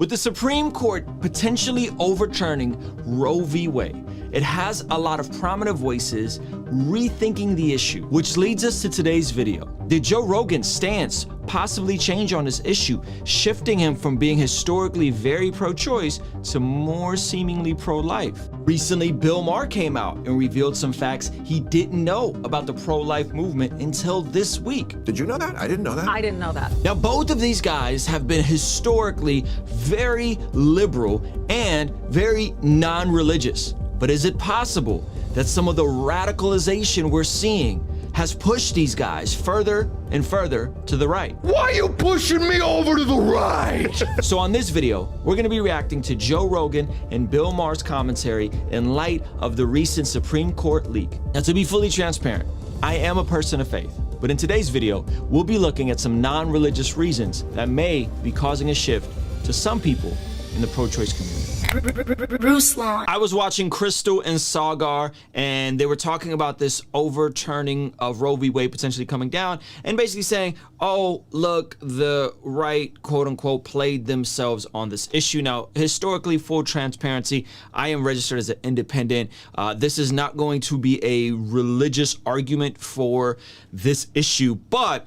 With the Supreme Court potentially overturning Roe v. Wade, it has a lot of prominent voices rethinking the issue, which leads us to today's video. Did Joe Rogan's stance possibly change on this issue, shifting him from being historically very pro-choice to more seemingly pro-life? Recently, Bill Maher came out and revealed some facts he didn't know about the pro-life movement until this week. Did you know that? I didn't know that. I didn't know that. Now, both of these guys have been historically very liberal and very non-religious. But is it possible that some of the radicalization we're seeing has pushed these guys further and further to the right? Why are you pushing me over to the right? So on this video, we're gonna be reacting to Joe Rogan and Bill Maher's commentary in light of the recent Supreme Court leak. Now, to be fully transparent, I am a person of faith, but in today's video, we'll be looking at some non-religious reasons that may be causing a shift to some people in the pro-choice community. Ruslan. I was watching Crystal and Sagar, and they were talking about this overturning of Roe v. Wade potentially coming down, and basically saying, oh, look, the right, quote unquote, played themselves on this issue. Now, historically, full transparency, I am registered as an independent. This is not going to be a religious argument for this issue, but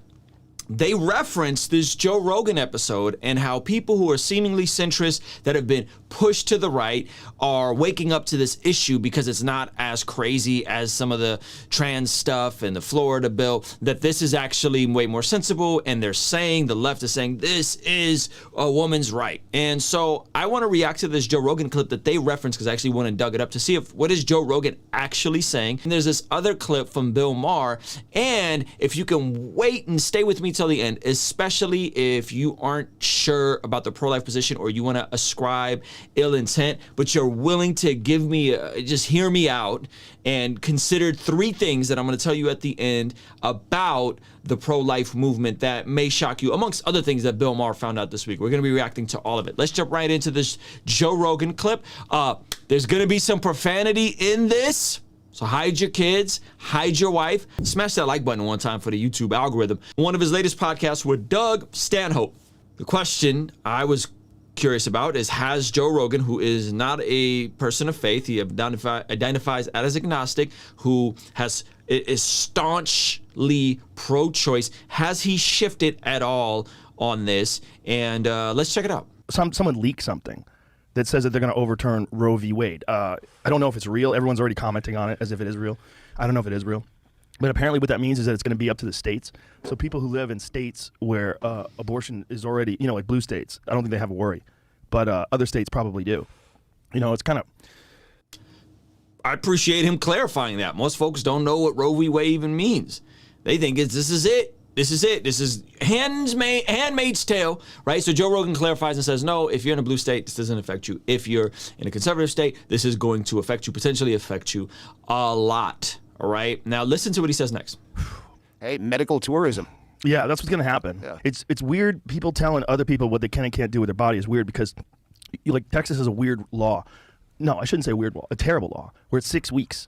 they referenced this Joe Rogan episode and how people who are seemingly centrist that have been pushed to the right are waking up to this issue because it's not as crazy as some of the trans stuff and the Florida bill, that this is actually way more sensible. And they're saying, the left is saying, this is a woman's right. And so I want to react to this Joe Rogan clip that they referenced because I actually went and dug it up to see if what is Joe Rogan actually saying. And there's this other clip from Bill Maher. And if you can wait and stay with me till the end, especially if you aren't sure about the pro-life position or you want to ascribe ill intent, but you're willing to give me, just hear me out and consider three things that I'm going to tell you at the end about the pro-life movement that may shock you, amongst other things that Bill Maher found out this week. We're going to be reacting to all of it. Let's jump right into this Joe Rogan clip. There's going to be some profanity in this, so hide your kids, hide your wife. Smash that like button one time for the YouTube algorithm. One of his latest podcasts with Doug Stanhope. The question I was curious about is, has Joe Rogan, who is not a person of faith, he identifies as agnostic, who is staunchly pro-choice, has he shifted at all on this? And let's check it out. Someone leaked something that says that they're going to overturn Roe v. Wade. I don't know if it's real. Everyone's already commenting on it as if it is real. I don't know if it is real. But apparently what that means is that it's going to be up to the states. So people who live in states where abortion is already, like blue states, I don't think they have a worry. But other states probably do. It's kind of... I appreciate him clarifying that. Most folks don't know what Roe v. Wade even means. They think this is it. This is it. This is Handmaid's Tale, right? So Joe Rogan clarifies and says, no, if you're in a blue state, this doesn't affect you. If you're in a conservative state, this is going to affect you, potentially affect you a lot, all right? Now listen to what he says next. Hey, medical tourism. Yeah, that's what's going to happen. Yeah. It's weird. People telling other people what they can and can't do with their body is weird because, Texas has a weird law. No, I shouldn't say weird law. A terrible law where it's 6 weeks.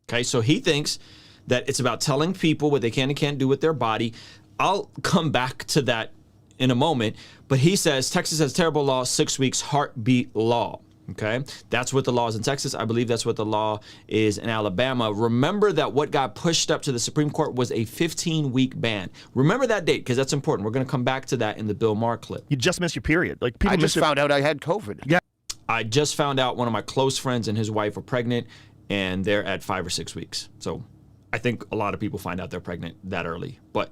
Okay, so he thinks that it's about telling people what they can and can't do with their body. I'll come back to that in a moment, but he says Texas has terrible law, 6 weeks, heartbeat law. Okay, that's what the law is in Texas. I believe that's what the law is in Alabama. Remember that what got pushed up to the Supreme Court was a 15-week ban. Remember that date because that's important. We're going to come back to that in the Bill Maher clip. You just missed your period. People I just found out I had COVID. Yeah. I just found out one of my close friends and his wife are pregnant, and they're at 5 or 6 weeks. So I think a lot of people find out they're pregnant that early, but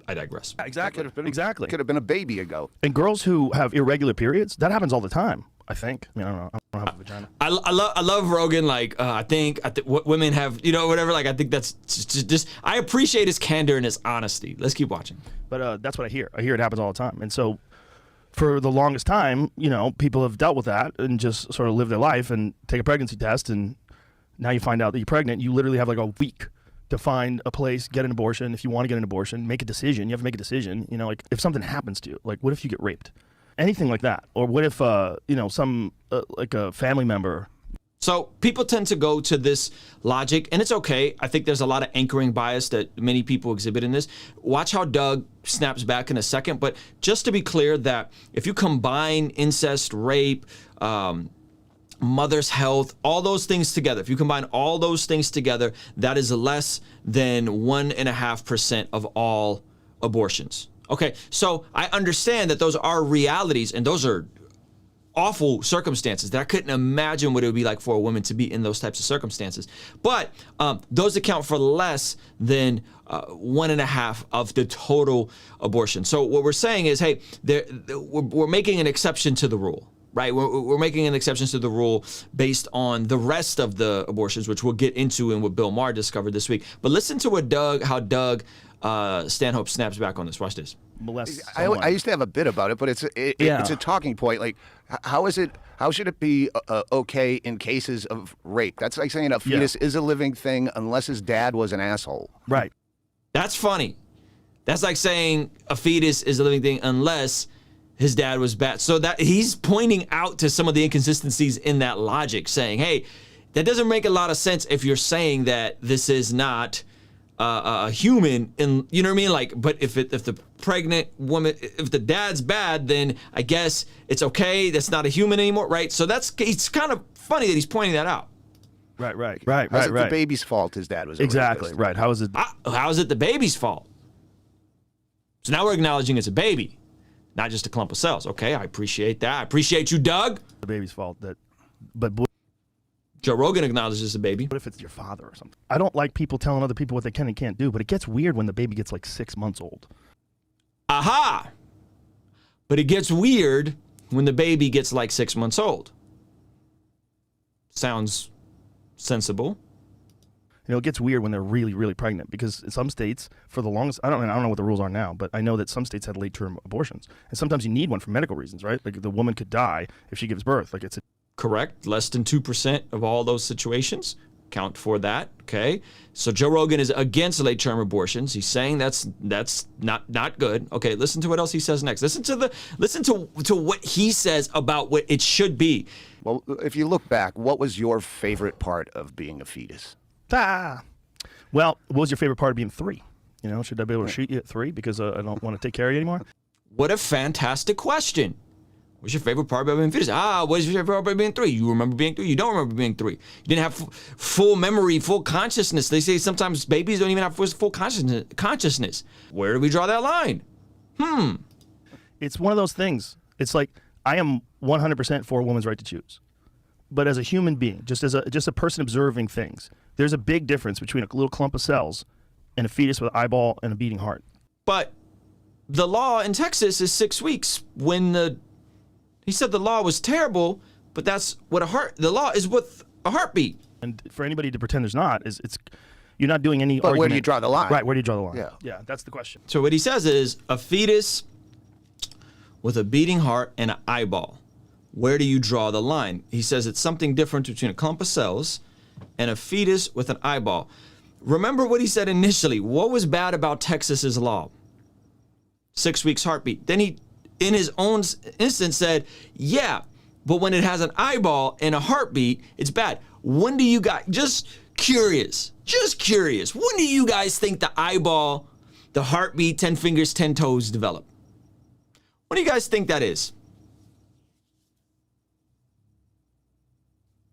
I digress. Exactly. Exactly. Could have been a baby ago. And girls who have irregular periods, that happens all the time. I think. I don't know. I don't have a vagina. I love Rogan. I think what women have, whatever. I think that's just. I appreciate his candor and his honesty. Let's keep watching. But that's what I hear. I hear it happens all the time. And so, for the longest time, people have dealt with that and just sort of live their life and take a pregnancy test, and now you find out that you're pregnant. You literally have a week to find a place, get an abortion. If you want to get an abortion, make a decision. You have to make a decision. If something happens to you, what if you get raped? Anything like that. Or what if, some, a family member. So people tend to go to this logic, and it's okay. I think there's a lot of anchoring bias that many people exhibit in this. Watch how Doug snaps back in a second. But just to be clear that if you combine incest, rape, mother's health, all those things together, if you combine all those things together, that is less than 1.5% of all abortions. Okay, so I understand that those are realities, and those are awful circumstances that I couldn't imagine what it would be like for a woman to be in those types of circumstances. But those account for less than 1.5% of the total abortion. So what we're saying is, hey, we're making an exception to the rule, right? We're making an exception to the rule based on the rest of the abortions, which we'll get into and what Bill Maher discovered this week. But listen to how Doug Stanhope snaps back on this. Watch this. I used to have a bit about it, but it's a talking point. Like, how should it be okay in cases of rape? That's like saying a fetus is a living thing unless his dad was an asshole. Right. That's funny. That's like saying a fetus is a living thing unless his dad was bad. So that he's pointing out to some of the inconsistencies in that logic, saying, hey, that doesn't make a lot of sense if you're saying that this is not a human, and you know what I mean? Like, but if the pregnant woman, if the dad's bad, then I guess it's okay. That's not a human anymore, right? So it's kind of funny that he's pointing that out. Right. How's it the baby's fault his dad was a exactly rapist? Right. How is it? How is it the baby's fault? So now we're acknowledging it's a baby, not just a clump of cells. Okay, I appreciate that. I appreciate you, Doug. The baby's fault. But Joe Rogan acknowledges it's a baby. What if it's your father or something? I don't like people telling other people what they can and can't do, but it gets weird when the baby gets like 6 months old. Aha! But it gets weird when the baby gets like 6 months old. Sounds sensible. You know, it gets weird when they're really, really pregnant because in some states, for the longest, I don't know what the rules are now, but I know that some states had late-term abortions, and sometimes you need one for medical reasons, right? Like the woman could die if she gives birth. Like Correct. Less than 2% of all those situations count for that. Okay. So Joe Rogan is against late-term abortions. He's saying that's not good. Okay. Listen to what else he says next. Listen to what he says about what it should be. Well, if you look back, what was your favorite part of being a fetus? Well, what was your favorite part of being 3? You know, should I be able to shoot you at 3 because I don't want to take care of you anymore? What a fantastic question. What's your favorite part about being fetus? What's your favorite part about being 3? You remember being 3? You don't remember being 3. You didn't have full memory, full consciousness. They say sometimes babies don't even have full consciousness. Where do we draw that line? It's one of those things. It's like I am 100% for a woman's right to choose. But as a human being, just a person observing things, there's a big difference between a little clump of cells and a fetus with an eyeball and a beating heart. But the law in Texas is 6 weeks he said the law was terrible, but that's what the law is with a heartbeat. And for anybody to pretend there's not, you're not doing any But argument. where do you draw the line? Right, where do you draw the line? Yeah, that's the question. So what he says is a fetus with a beating heart and an eyeball. Where do you draw the line? He says it's something different between a clump of cells and a fetus with an eyeball. Remember what he said initially. What was bad about Texas's law? 6 weeks heartbeat. Then he, in his own instance, said, yeah, but when it has an eyeball and a heartbeat, it's bad. When do you guys, just curious, when do you guys think the eyeball, the heartbeat, 10 fingers, 10 toes develop? When do you guys think that is?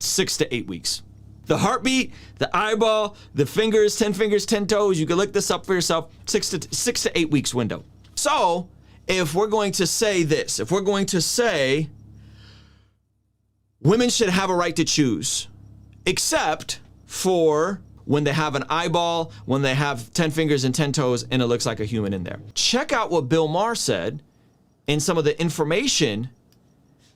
6 to 8 weeks. The heartbeat, the eyeball, the fingers, 10 fingers, 10 toes, you can look this up for yourself, 6 to 8 weeks window. So, if we're going to say this, if we're going to say women should have a right to choose, except for when they have an eyeball, when they have 10 fingers and 10 toes, and it looks like a human in there. Check out what Bill Maher said in some of the information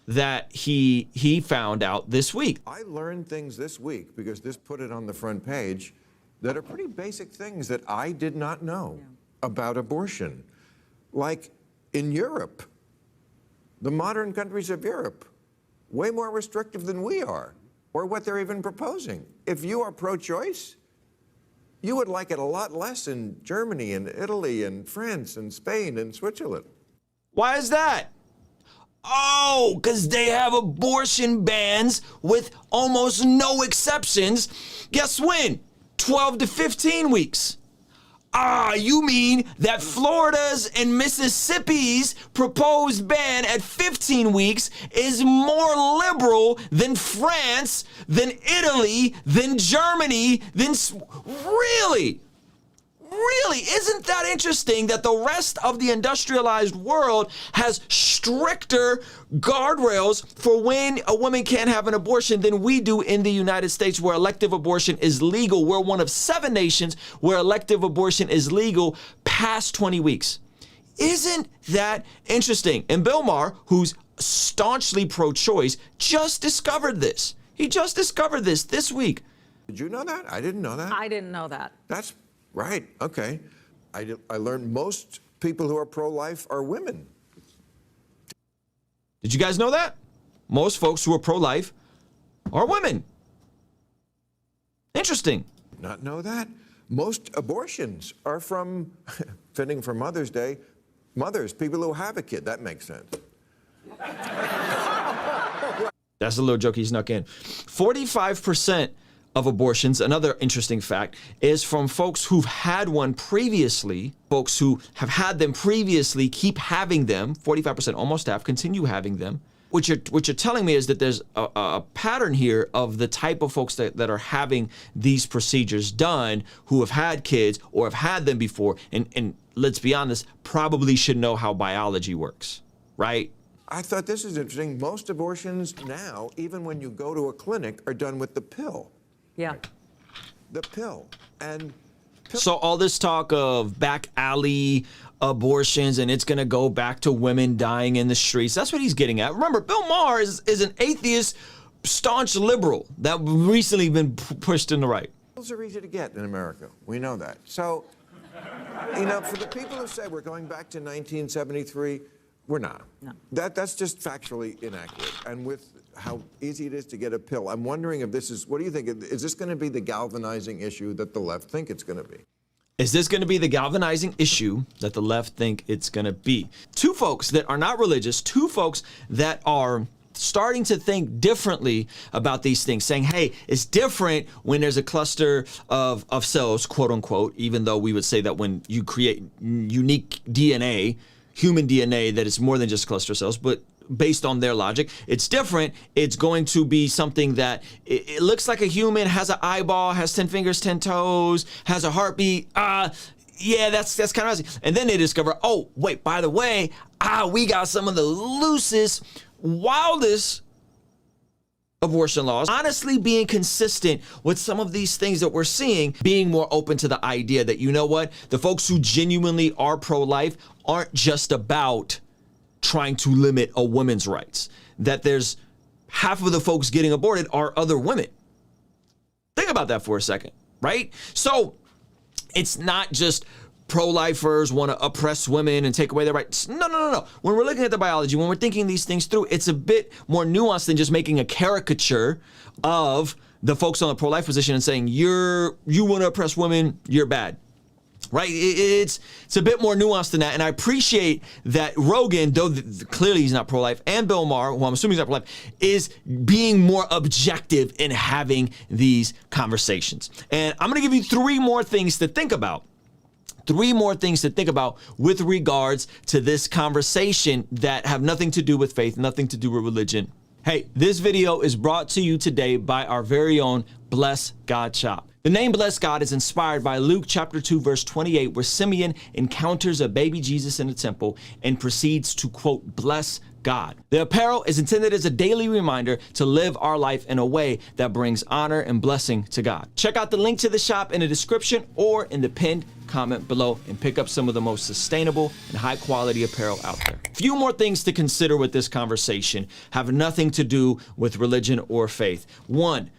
that he found out this week. I learned things this week because this put it on the front page that are pretty basic things that I did not know about abortion. Like in Europe, the modern countries of Europe, way more restrictive than we are, or what they're even proposing. If you are pro-choice, you would like it a lot less in Germany and Italy and France and Spain and Switzerland. Why is that? Oh, because they have abortion bans with almost no exceptions. Guess when? 12 to 15 weeks. Ah, you mean that Florida's and Mississippi's proposed ban at 15 weeks is more liberal than France, than Italy, than Germany, than... Really? Really, isn't that interesting that the rest of the industrialized world has stricter guardrails for when a woman can't have an abortion than we do in the United States, where elective abortion is legal? We're one of 7 nations where elective abortion is legal past 20 weeks. Isn't that interesting? And Bill Maher, who's staunchly pro-choice, just discovered this. He just discovered this week. Did you know that? I didn't know that. I didn't know that. That's right. Okay. I learned most people who are pro-life are women. Did you guys know that? Most folks who are pro-life are women. Interesting. Not know that. Most abortions are from, fitting for Mother's Day, mothers, people who have a kid. That makes sense. That's a little joke he snuck in. 45% of abortions, another interesting fact, is from folks who've had one previously. Folks who have had them previously keep having them. 45%, almost half, continue having them. What you're telling me is that there's a pattern here of the type of folks that are having these procedures done who have had kids or have had them before, and let's be honest, probably should know how biology works, right? I thought this is interesting. Most abortions now, even when you go to a clinic, are done with the pill. Yeah. The pill. And so all this talk of back alley abortions and it's going to go back to women dying in the streets, that's what he's getting at. Remember, Bill Maher is an atheist, staunch liberal that recently been pushed to the right. Pills are easy to get in America. We know that. So, you know, for the people who say we're going back to 1973, we're not. No. That's just factually inaccurate. And with how easy it is to get a pill, I'm wondering if this is, what do you think? Is this going to be the galvanizing issue that the left think it's going to be? Is this going to be the galvanizing issue that the left think it's going to be? Two folks that are not religious, two folks that are starting to think differently about these things, saying, hey, it's different when there's a cluster of cells, quote unquote, even though we would say that when you create unique DNA, human DNA, that it's more than just cluster cells, but based on their logic, it's different. It's going to be something that it looks like a human, has an eyeball, has 10 fingers, 10 toes, has a heartbeat. Yeah, that's kind of easy. And then they discover, oh, wait, by the way, we got some of the loosest, wildest abortion laws. Honestly, being consistent with some of these things that we're seeing, being more open to the idea that, you know what, the folks who genuinely are pro-life aren't just about trying to limit a woman's rights, that there's half of the folks getting aborted are other women. Think about that for a second, right? So it's not just pro-lifers want to oppress women and take away their rights. No. When we're looking at the biology, when we're thinking these things through, it's a bit more nuanced than just making a caricature of the folks on the pro-life position and saying, you want to oppress women, you're bad. Right? It's a bit more nuanced than that. And I appreciate that Rogan, though clearly he's not pro-life, and Bill Maher, who I'm assuming he's not pro-life, is being more objective in having these conversations. And I'm going to give you 3 more things to think about. 3 more things to think about with regards to this conversation that have nothing to do with faith, nothing to do with religion. Hey, this video is brought to you today by our very own Bless God Shop. The name Bless God is inspired by Luke chapter 2, verse 28, where Simeon encounters a baby Jesus in the temple and proceeds to, quote, bless God. The apparel is intended as a daily reminder to live our life in a way that brings honor and blessing to God. Check out the link to the shop in the description or in the pinned comment below and pick up some of the most sustainable and high quality apparel out there. Few more things to consider with this conversation have nothing to do with religion or faith. 1,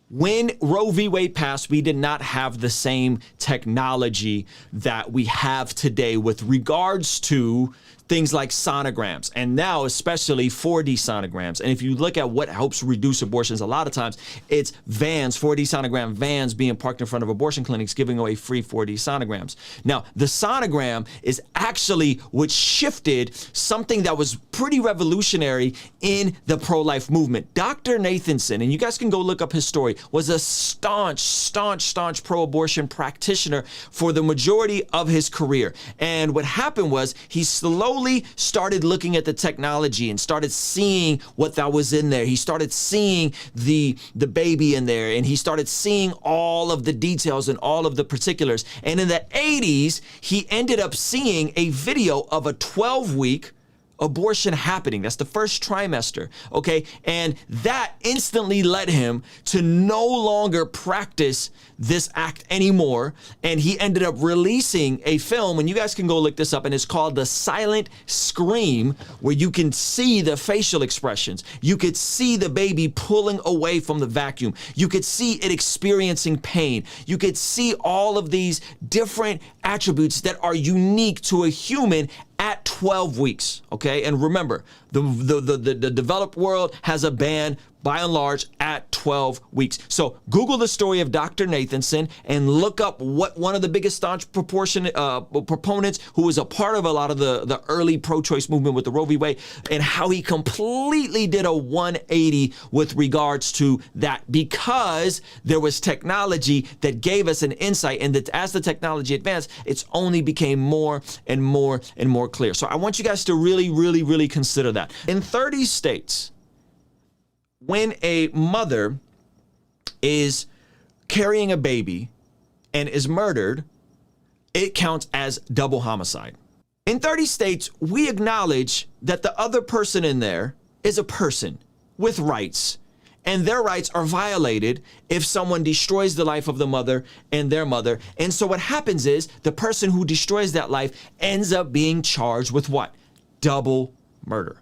when Roe v. Wade passed, we did not have the same technology that we have today with regards to things like sonograms, and now especially 4D sonograms. And if you look at what helps reduce abortions, a lot of times it's vans, 4D sonogram vans being parked in front of abortion clinics giving away free 4D sonograms. Now, the sonogram is actually what shifted something that was pretty revolutionary in the pro-life movement. Dr. Nathanson, and you guys can go look up his story, was a staunch pro-abortion practitioner for the majority of his career. And what happened was he slowly started looking at the technology and started seeing what that was in there. He started seeing the baby in there, and he started seeing all of the details and all of the particulars. And in the 80s, he ended up seeing a video of a 12-week abortion happening. That's the first trimester, okay? And that instantly led him to no longer practice this act anymore. And he ended up releasing a film, and you guys can go look this up, and it's called The Silent Scream, where you can see the facial expressions. You could see the baby pulling away from the vacuum. You could see it experiencing pain. You could see all of these different attributes that are unique to a human at 12 weeks, okay? And remember, the developed world has a ban by and large at 12 weeks. So Google the story of Dr. Nathanson and look up what one of the biggest staunch proponents who was a part of a lot of the early pro-choice movement with the Roe v. Wade, and how he completely did a 180 with regards to that, because there was technology that gave us an insight, and that as the technology advanced, it's only became more and more and more clear. So I want you guys to really consider that. In 30 states, when a mother is carrying a baby and is murdered, it counts as double homicide. In 30 states, we acknowledge that the other person in there is a person with rights, and their rights are violated if someone destroys the life of the mother and their mother. And so what happens is the person who destroys that life ends up being charged with what? Double murder.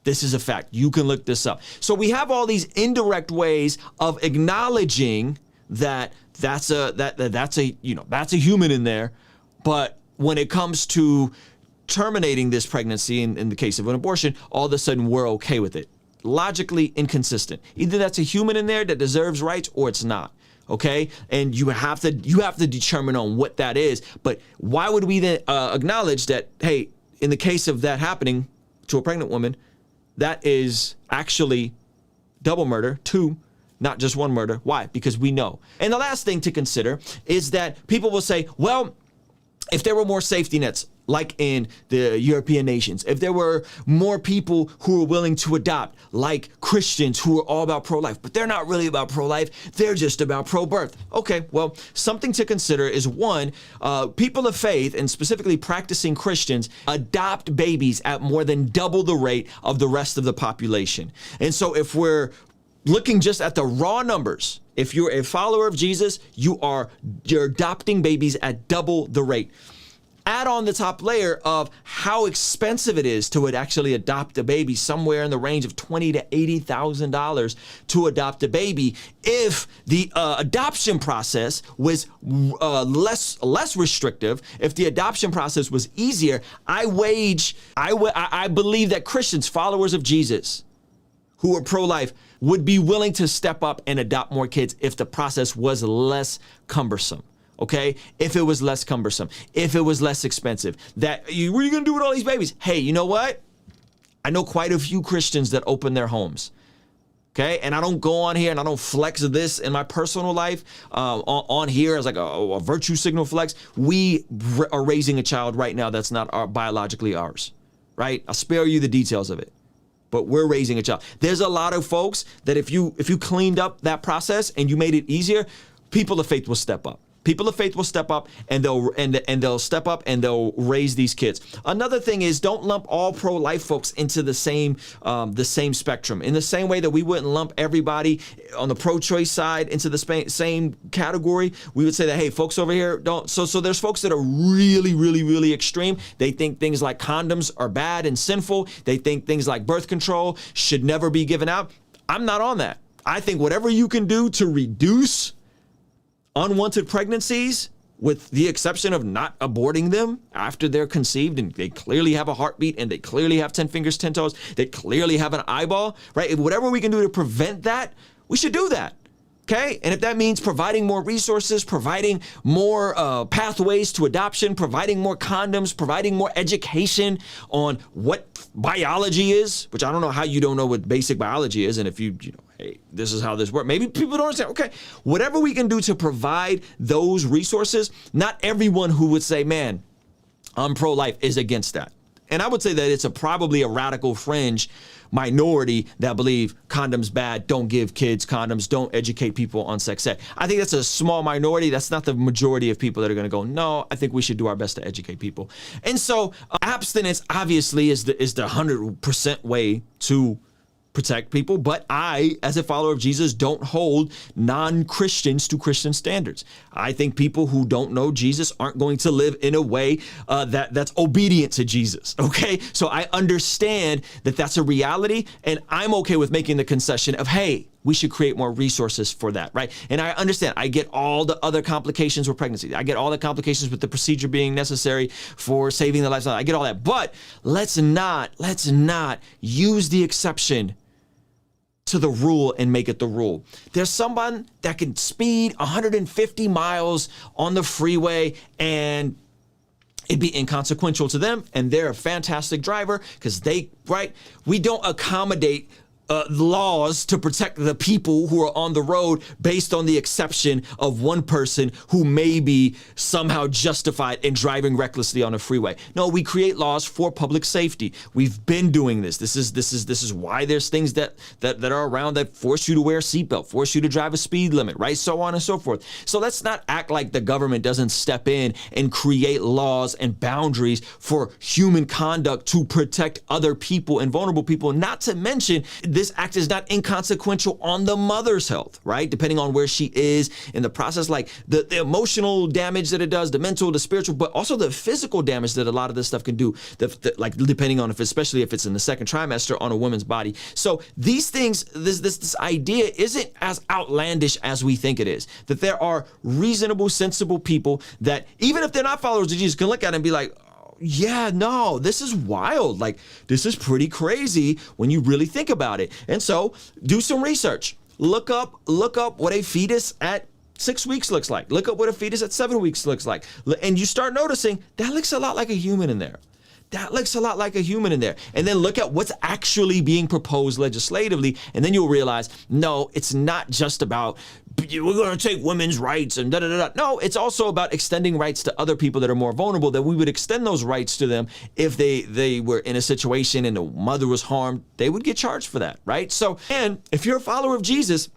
This is a fact. You can look this up. So we have all these indirect ways of acknowledging that that's a human in there. But when it comes to terminating this pregnancy in the case of an abortion, all of a sudden we're okay with it. Logically inconsistent. Either that's a human in there that deserves rights, or it's not. Okay, and you have to determine on what that is. But why would we then acknowledge that, hey, in the case of that happening to a pregnant woman, that is actually double murder, two, not just one murder. Why? Because we know. And the last thing to consider is that people will say, well, if there were more safety nets, like in the European nations, if there were more people who were willing to adopt, like Christians who are all about pro-life, but they're not really about pro-life, they're just about pro-birth. Okay, well, something to consider is, one, people of faith, and specifically practicing Christians, adopt babies at more than double the rate of the rest of the population. And so if we're looking just at the raw numbers, if you're a follower of Jesus, you're adopting babies at double the rate. Add on the top layer of how expensive it is to actually adopt a baby, somewhere in the range of $20,000 to $80,000 to adopt a baby. If the adoption process was less restrictive, if the adoption process was easier, I believe that Christians, followers of Jesus, who are pro-life, would be willing to step up and adopt more kids if the process was less cumbersome. Okay, if it was less cumbersome, if it was less expensive, what are you gonna do with all these babies? Hey, you know what? I know quite a few Christians that open their homes. Okay, and I don't go on here and I don't flex this in my personal life on here as like a virtue signal flex. We are raising a child right now that's not biologically ours, right? I'll spare you the details of it, but we're raising a child. There's a lot of folks that if you cleaned up that process and you made it easier, people of faith will step up. People of faith will step up, and they'll step up and they'll raise these kids. Another thing is, don't lump all pro-life folks into the same spectrum. In the same way that we wouldn't lump everybody on the pro-choice side into the same category, we would say that, hey, folks over here don't. So there's folks that are really extreme. They think things like condoms are bad and sinful. They think things like birth control should never be given out. I'm not on that. I think whatever you can do to reduce unwanted pregnancies with the exception of not aborting them after they're conceived and they clearly have a heartbeat and they clearly have 10 fingers, 10 toes, they clearly have an eyeball, right? If whatever we can do to prevent that, we should do that. Okay, and if that means providing more resources, providing more pathways to adoption, providing more condoms, providing more education on what biology is, which I don't know how you don't know what basic biology is, and if you know, hey, this is how this works. Maybe people don't understand. Okay, whatever we can do to provide those resources, not everyone who would say, man, I'm pro-life is against that. And I would say that it's probably a radical fringe minority that believe condoms bad, don't give kids condoms, don't educate people on sex ed. I think that's a small minority. That's not the majority of people that are going to go, no, I think we should do our best to educate people. And so abstinence obviously is the 100% way to protect people, but I, as a follower of Jesus, don't hold non-Christians to Christian standards. I think people who don't know Jesus aren't going to live in a way that's obedient to Jesus, okay? So I understand that that's a reality, and I'm okay with making the concession of, hey, we should create more resources for that, right? And I understand, I get all the other complications with pregnancy. I get all the complications with the procedure being necessary for saving the lifestyle. I get all that, but let's not use the exception to the rule and make it the rule. There's someone that can speed 150 miles on the freeway and it'd be inconsequential to them, and they're a fantastic driver because we don't accommodate laws to protect the people who are on the road based on the exception of one person who may be somehow justified in driving recklessly on a freeway. No, we create laws for public safety. We've been doing this. This is why there's things that are around that force you to wear a seatbelt, force you to drive a speed limit, right? So on and so forth. So let's not act like the government doesn't step in and create laws and boundaries for human conduct to protect other people and vulnerable people, not to mention this act is not inconsequential on the mother's health, right? Depending on where she is in the process, like the emotional damage that it does, the mental, the spiritual, but also the physical damage that a lot of this stuff can do, like depending on especially if it's in the second trimester on a woman's body. So these things, this idea isn't as outlandish as we think it is, that there are reasonable, sensible people that even if they're not followers of Jesus can look at it and be like, yeah, no, this is wild. Like, this is pretty crazy when you really think about it. And so do some research. Look up what a fetus at 6 weeks looks like. Look up what a fetus at 7 weeks looks like. And you start noticing that looks a lot like a human in there. That looks a lot like a human in there. And then look at what's actually being proposed legislatively. And then you'll realize, no, it's not just about we're going to take women's rights and da-da-da-da. No, it's also about extending rights to other people that are more vulnerable, that we would extend those rights to them if they were in a situation and the mother was harmed, they would get charged for that, right? So, and if you're a follower of Jesus,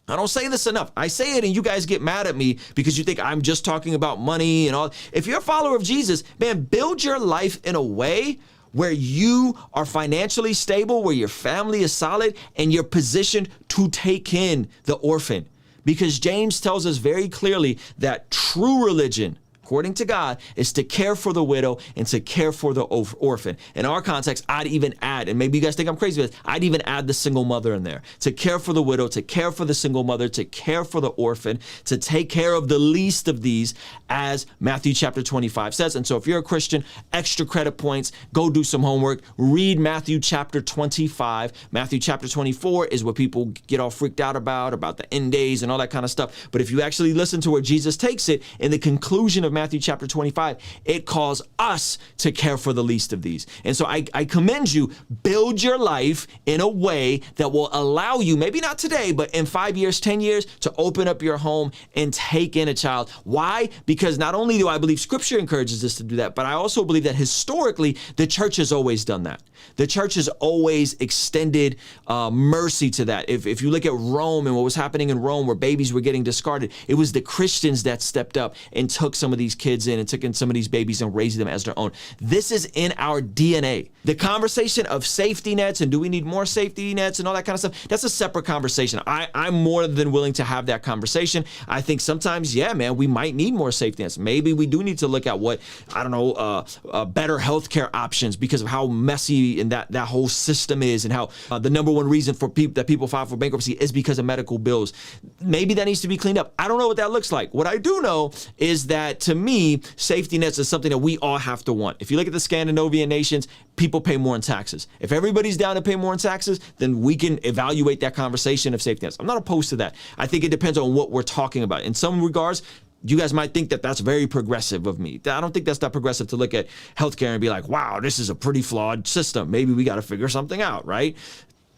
I don't say this enough. I say it and you guys get mad at me because you think I'm just talking about money and all. If you're a follower of Jesus, man, build your life in a way where you are financially stable, where your family is solid, and you're positioned to take in the orphan. Because James tells us very clearly that true religion, according to God, is to care for the widow and to care for the orphan. In our context, I'd even add, and maybe you guys think I'm crazy with this, I'd even add the single mother in there. To care for the widow, to care for the single mother, to care for the orphan, to take care of the least of these, as Matthew chapter 25 says. And so if you're a Christian, extra credit points, go do some homework, read Matthew chapter 25. Matthew chapter 24 is what people get all freaked out about the end days and all that kind of stuff. But if you actually listen to where Jesus takes it, in the conclusion of Matthew chapter 25, it calls us to care for the least of these. And so I commend you, build your life in a way that will allow you, maybe not today, but in 5 years, 10 years, to open up your home and take in a child. Why? Because not only do I believe scripture encourages us to do that, but I also believe that historically, the church has always done that. The church has always extended mercy to that. If you look at Rome and what was happening in Rome where babies were getting discarded, it was the Christians that stepped up and took some of these these kids in and took in some of these babies and raised them as their own. This is in our DNA. The conversation of safety nets and do we need more safety nets and all that kind of stuff, that's a separate conversation. I'm more than willing to have that conversation. I think sometimes, yeah, man, we might need more safety nets. Maybe we do need to look at what, I don't know, better healthcare options because of how messy and that whole system is, and how the number one reason for people file for bankruptcy is because of medical bills. Maybe that needs to be cleaned up. I don't know what that looks like. What I do know is that, to me, safety nets is something that we all have to want. If you look at the Scandinavian nations, people pay more in taxes. If everybody's down to pay more in taxes, then we can evaluate that conversation of safety nets. I'm not opposed to that. I think it depends on what we're talking about. In some regards, you guys might think that that's very progressive of me. I don't think that's that progressive to look at healthcare and be like, wow, this is a pretty flawed system. Maybe we got to figure something out, right?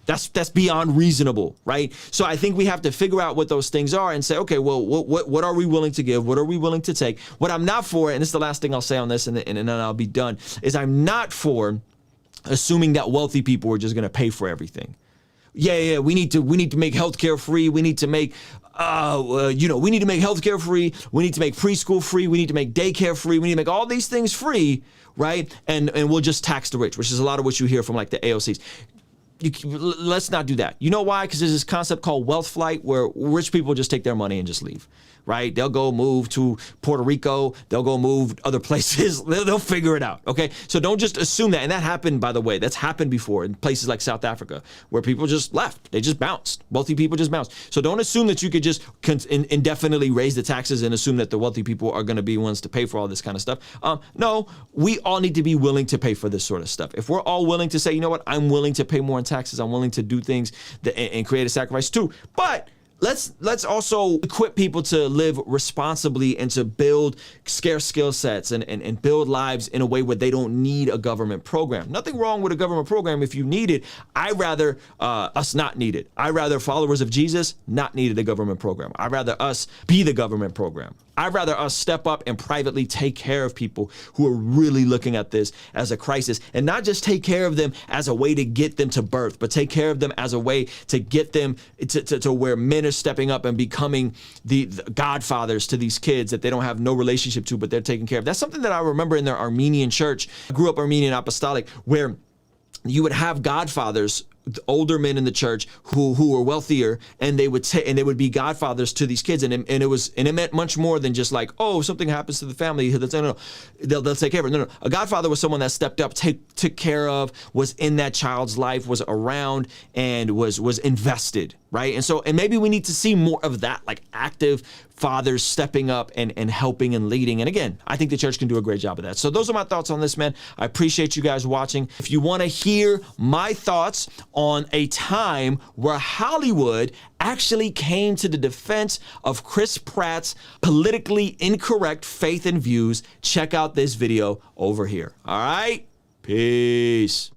That's beyond reasonable, right? So I think we have to figure out what those things are and say, okay, well, what are we willing to give? What are we willing to take? What I'm not for, and this is the last thing I'll say on this, and then I'll be done, is I'm not for assuming that wealthy people are just going to pay for everything. Yeah, we need to make healthcare free. We need to make, we need to make healthcare free. We need to make preschool free. We need to make daycare free. We need to make all these things free, right? And we'll just tax the rich, which is a lot of what you hear from like the AOCs. Let's not do that. You know why? Because there's this concept called wealth flight where rich people just take their money and just leave, right? They'll go move to Puerto Rico. They'll go move other places. They'll figure it out, okay? So don't just assume that. And that happened, by the way. That's happened before in places like South Africa where people just left. They just bounced. Wealthy people just bounced. So don't assume that you could just indefinitely raise the taxes and assume that the wealthy people are going to be ones to pay for all this kind of stuff. No, we all need to be willing to pay for this sort of stuff. If we're all willing to say, you know what, I'm willing to pay more in taxes. I'm willing to do things and create a sacrifice too. But let's also equip people to live responsibly and to build scarce skill sets and build lives in a way where they don't need a government program. Nothing wrong with a government program if you need it. I'd rather us not need it. I'd rather followers of Jesus not need a government program. I'd rather us be the government program. I'd rather us step up and privately take care of people who are really looking at this as a crisis, and not just take care of them as a way to get them to birth, but take care of them as a way to get them to where men are stepping up and becoming the godfathers to these kids that they don't have no relationship to, but they're taking care of. That's something that I remember in their Armenian church. I grew up Armenian Apostolic, where you would have godfathers, older men in the church who were wealthier, and they would be godfathers to these kids, and it meant much more than just like, oh, something happens to the family. No, they'll take care of it. No, a godfather was someone that stepped up, took care of, was in that child's life, was around, and was invested, right? And maybe we need to see more of that, like active fathers stepping up and helping and leading. And again, I think the church can do a great job of that. So those are my thoughts on this, man. I appreciate you guys watching. If you want to hear my thoughts on a time where Hollywood actually came to the defense of Chris Pratt's politically incorrect faith and views, check out this video over here. All right? Peace.